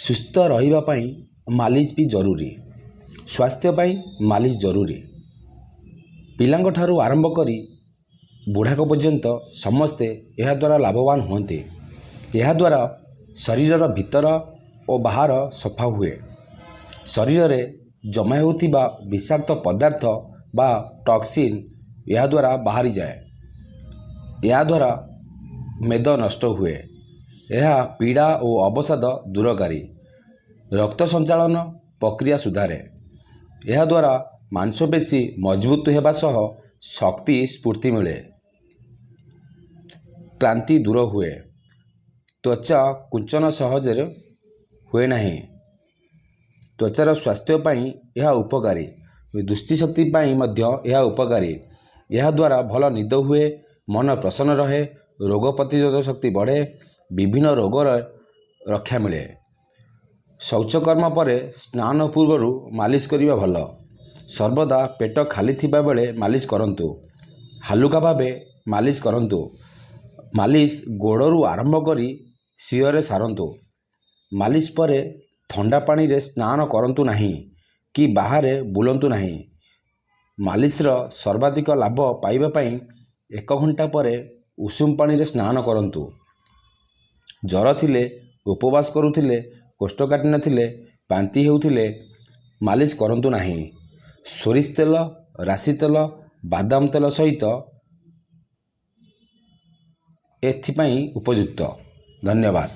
ସୁସ୍ଥ ରହିବା ପାଇଁ ମାଲିସ ବି ଜରୁରୀ। ସ୍ୱାସ୍ଥ୍ୟ ପାଇଁ ମାଲିସ ଜରୁରୀ। ପିଲାଙ୍କ ଠାରୁ ଆରମ୍ଭ କରି ବୁଢ଼ାକ ପର୍ଯ୍ୟନ୍ତ ସମସ୍ତେ ଏହାଦ୍ୱାରା ଲାଭବାନ ହୁଅନ୍ତି। ଏହାଦ୍ୱାରା ଶରୀରର ଭିତର ଓ ବାହାର ସଫା ହୁଏ। ଶରୀରରେ ଜମା ହେଉଥିବା ବିଷାକ୍ତ ପଦାର୍ଥ ବା ଟକ୍ସିନ୍ ଏହାଦ୍ୱାରା ବାହାରିଯାଏ। ଏହାଦ୍ୱାରା ମେଦ ନଷ୍ଟ ହୁଏ। ଏହା ପୀଡ଼ା ଓ ଅବସାଦ ଦୂରକାରୀ। ରକ୍ତ ସଞ୍ଚାଳନ ପ୍ରକ୍ରିୟା ସୁଧାରେ। ଏହାଦ୍ୱାରା ମାଂସପେଶୀ ମଜବୁତ ହେବା ସହ ଶକ୍ତି ସ୍ଫୂର୍ତ୍ତି ମିଳେ। କ୍ଳାନ୍ତି ଦୂର ହୁଏ। ତ୍ୱଚା କୁଞ୍ଚନ ସହଜରେ ହୁଏ ନାହିଁ। ତ୍ୱଚାର ସ୍ୱାସ୍ଥ୍ୟ ପାଇଁ ଏହା ଉପକାରୀ। ଦୃଷ୍ଟିଶକ୍ତି ପାଇଁ ମଧ୍ୟ ଏହା ଉପକାରୀ। ଏହାଦ୍ୱାରା ଭଲ ନିଦ ହୁଏ, ମନ ପ୍ରସନ୍ନ ରହେ, ରୋଗ ପ୍ରତିରୋଧକ ଶକ୍ତି ବଢ଼େ, ବିଭିନ୍ନ ରୋଗର ରକ୍ଷା ମିଳେ। ଶୌଚକର୍ମ ପରେ ସ୍ନାନ ପୂର୍ବରୁ ମାଲିସ କରିବା ଭଲ। ସର୍ବଦା ପେଟ ଖାଲି ଥିବା ବେଳେ ମାଲିସ କରନ୍ତୁ। ହାଲୁକା ଭାବେ ମାଲିସ କରନ୍ତୁ। ମାଲିସ ଗୋଡ଼ରୁ ଆରମ୍ଭ କରି ଶିରରେ ସାରନ୍ତୁ। ମାଲିସ ପରେ ଥଣ୍ଡା ପାଣିରେ ସ୍ନାନ କରନ୍ତୁ ନାହିଁ କି ବାହାରେ ବୁଲନ୍ତୁ ନାହିଁ। ମାଲିସର ସର୍ବାଧିକ ଲାଭ ପାଇବା ପାଇଁ 1 ଘଣ୍ଟା ପରେ ଉଷୁମ ପାଣିରେ ସ୍ନାନ କରନ୍ତୁ। ଜ୍ୱର ଥିଲେ, ଉପବାସ କରୁଥିଲେ, କୋଷ୍ଠକାଠିନ୍ୟ, ବାନ୍ତି ହେଉଥିଲେ ମାଲିସ କରନ୍ତୁ ନାହିଁ। ସୋରିଷ ତେଲ, ରାଶି ତେଲ, ବାଦାମ ତେଲ ସହିତ ଏଥିପାଇଁ ଉପଯୁକ୍ତ। ଧନ୍ୟବାଦ।